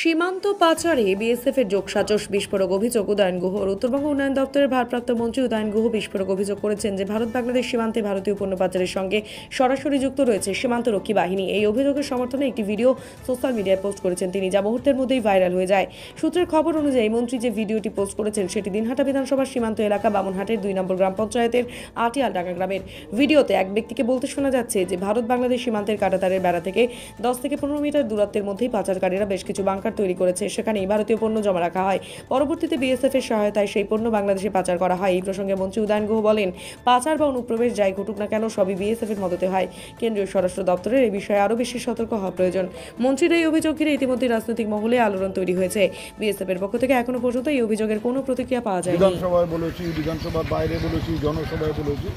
সীমান্ত পাচারে বিএসএফের যোগসাজশ বিস্ফোরক অভিযোগ উদয়ন গুহর। উত্তরবঙ্গ উন্নয়ন দপ্তরের ভারপ্রাপ্ত মন্ত্রী উদয়ন গুহ বিস্ফোরক অভিযোগ করেছেন যে ভারত বাংলাদেশ সীমান্তে ভারতীয় পণ্য পাচারের সঙ্গে সরাসরি যুক্ত রয়েছে সীমান্তরক্ষী বাহিনী। এই অভিযোগের সমর্থনে একটি ভিডিও সোশ্যাল মিডিয়ায় পোস্ট করেছেন তিনি, যা মুহূর্তের মধ্যেই ভাইরাল হয়ে যায়। সূত্রের খবর অনুযায়ী মন্ত্রী যে ভিডিওটি পোস্ট করেছেন সেটি দিনহাটা বিধানসভার সীমান্ত এলাকা বামনহাটের 2 নম্বর গ্রাম পঞ্চায়েতের আটিয়ালডাঙ্গা গ্রামের। ভিডিওতে এক ব্যক্তিকে বলতে শোনা যাচ্ছে যে ভারত বাংলাদেশ সীমান্তের কাঁটাতারের বেড়া থেকে 10 থেকে 15 মিটার দূরত্বের মধ্যেই পাচারকারীরা বেশ কিছু বাংকার তৈরি করেছে, সেখানেই ভারতীয় পণ্য জমা রাখা হয়। পরবর্তীতে বিএসএফ এর সহায়তায় সেই পণ্য বাংলাদেশে পাচার করা হয়। এই প্রসঙ্গে মন্ত্রী উদয়ন গুহ বলেন, পাচার বা অনুপ্রবেশ যাই ঘটুক না কেন সবই বিএসএফ এর মদতে হয়। কেন্দ্রীয় স্বরাষ্ট্র দপ্তরের এই বিষয়ে আরও বেশি সতর্ক হওয়া প্রয়োজন। মন্ত্রীর এই অভিযোগ ঘিরে ইতিমধ্যে রাজনৈতিক মহলে আলোড়ন তৈরি হয়েছে। বিএসএফ এর পক্ষ থেকে এখনো পর্যন্ত এই অভিযোগের কোনো প্রতিক্রিয়া পাওয়া যায়নি। বিধানসভায় বলেছি, বিধানসভার বাইরে বলেছি, জনসভায় বলেছি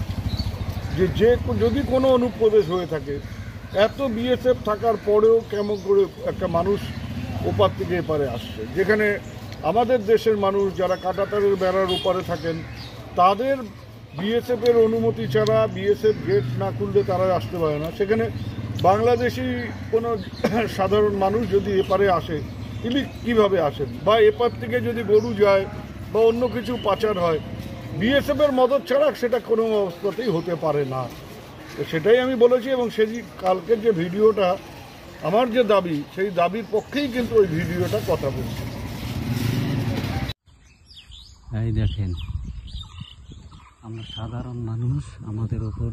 যে যদি কোনো অনুপ্রবেশ হয়ে থাকে, এত বিএসএফ থাকার পরেও কেমন করে একটা মানুষ ওপার থেকে এপারে আসছে, যেখানে আমাদের দেশের মানুষ যারা কাঁটাতারের বেড়ার ওপারে থাকেন তাদের বিএসএফের অনুমতি ছাড়া বিএসএফ গেট না খুললে তারা আসতে পারে না। সেখানে বাংলাদেশি কোনো সাধারণ মানুষ যদি এপারে আসে, তিনি কীভাবে আসেন? বা এপার থেকে যদি গরু যায় বা অন্য কিছু পাচার হয়, বিএসএফের মদত ছাড়া সেটা কোনো অবস্থাতেই হতে পারে না। তো সেটাই আমি বলেছি, এবং সেই কালকের যে ভিডিওটা, আমার যে দাবি, সেই দাবির পক্ষেই কিন্তু ওই ভিডিওটা কথা বলছে। এই দেখেন, আমরা সাধারণ মানুষ, আমাদের ওপর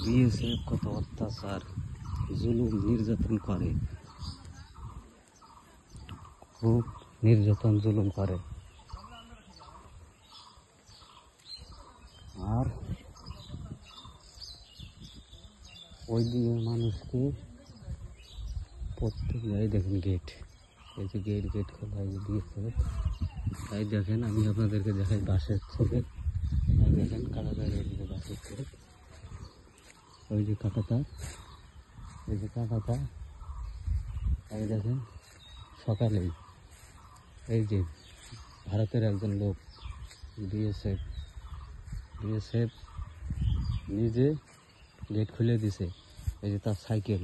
বিএসএফ কত অত্যাচার, জুলুম, নির্যাতন করে, খুব নির্যাতন জুলুম করে। আর ওই দিকে মানুষকে প্রত্যেক জায়গায় দেখেন গেট, এই যে গেট খোলা দিয়েছে। তাই দেখেন, আমি আপনাদেরকে দেখাই বাসের ছবি। তাই দেখেন কাঁটাতার, এদিকে বাসের ছবি, ওই যে কাঁটাতার, এই যে কাঁটাতার। তাই দেখেন সকালেই এই যে ভারতের একজন লোক বিএসএফ নিজে গেট খুলে দিছে। এই যে তার সাইকেল,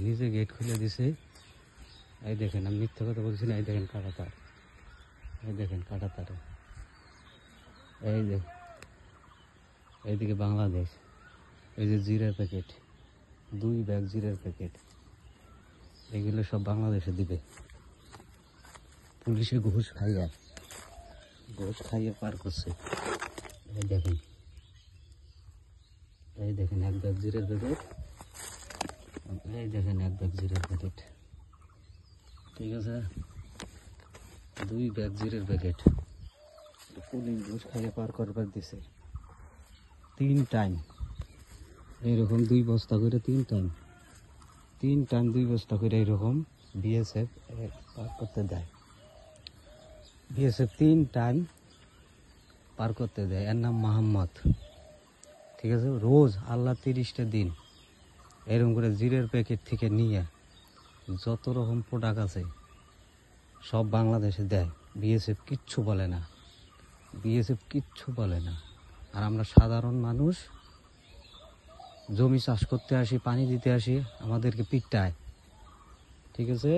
নিজে গেট খুলে দিছে। এই দেখেন, আমি মিথ্যা কথা বলছি না। এই দেখেন কাঁটাতার, এই দেখেন কাঁটাতারে, এই যে এইদিকে বাংলাদেশ, এই যে জিরার প্যাকেট, 2 ব্যাগ জিরার প্যাকেট, এগুলো সব বাংলাদেশে দিবে। পুলিশে ঘুষ খাইয়ে পার করছে। এই দেখেন 1 ব্যাগ জিরার প্যাকেট, এই দেখেন 1 ব্যাগ জিরার প্যাকেট, ঠিক আছে, 2 ব্যাগ জিরার প্যাকেট। পুলিশ ঘুষ খাইয়ে পার করবার দিছে 3 টাইম, এইরকম 2 বস্তা করে 3 টাইম 2 বস্তা করে এইরকম বিএসএফ পার করতে দেয়। বিএসএফ 3 টাইম পার করতে দেয়। এর নাম মোহাম্মদ, ঠিক আছে। রোজ আল্লাহ 30টা দিন এরকম করে জিরের প্যাকেট থেকে নিয়ে যত রকম প্রোডাক্ট আছে সব বাংলাদেশে দেয়। বিএসএফ কিচ্ছু বলে না। আর আমরা সাধারণ মানুষ জমি চাষ করতে আসি, পানি দিতে আসি, আমাদেরকে পিটায়, ঠিক আছে,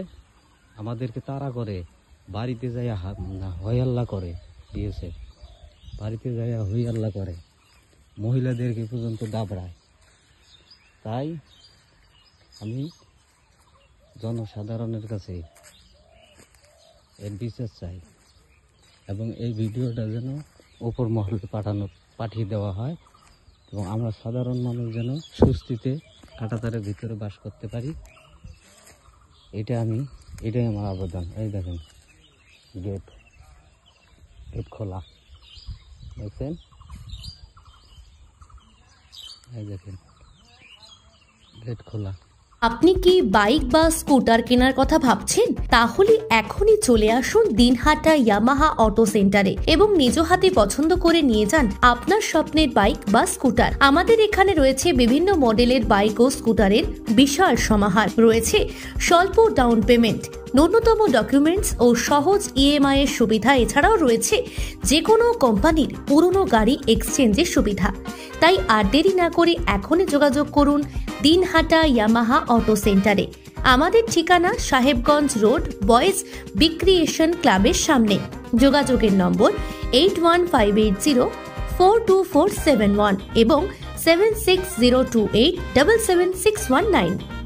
আমাদেরকে তাড়া করে, বাড়িতে যাইয়া হইয়াল্লা করে। বিএসএফ বাড়িতে যাইয়া হইয়াল্লা করে, মহিলাদেরকে পর্যন্ত দাবড়ায়। তাই আমি জনসাধারণের কাছে এর বিচার চাই, এবং এই ভিডিওটা যেন উপর মহলে পাঠিয়ে দেওয়া হয়, এবং আমরা সাধারণ মানুষ যেন স্বস্তিতে কাঁটাতারের ভিতরে বাস করতে পারি। এটাই আমার আবেদন। এই দেখেন গেট খোলা, দেখছেন, এই দেখেন গেট খোলা। আপনি কি বাইক বা স্কুটার কেনার কথা ভাবছেন? তাহলে এখনই চলে আসুন দিনহাটা ইয়ামাহা অটো সেন্টারে এবং নিজ হাতে পছন্দ করে নিয়ে যান আপনার স্বপ্নের বাইক বা স্কুটার। আমাদের এখানে রয়েছে বিভিন্ন মডেলের বাইক ও স্কুটারের বিশাল সমাহার। রয়েছে স্বল্প ডাউন পেমেন্ট, ন্যূনতম ডকুমেন্টস ও সহজ ইএমআই এর সুবিধা। এছাড়াও রয়েছে যে কোনো কোম্পানির পুরনো গাড়ি এক্সচেঞ্জের সুবিধা। তাই আর দেরি না করে এখনই যোগাযোগ করুন দিনহাটা ইয়ামাহা অটো সেন্টারে। আমাদের ঠিকানা সাহেবগঞ্জ রোড বয়েজ বিক্রিয়েশন ক্লাবের সামনে। যোগাযোগের নম্বর 8158042471 এবং 7602877619।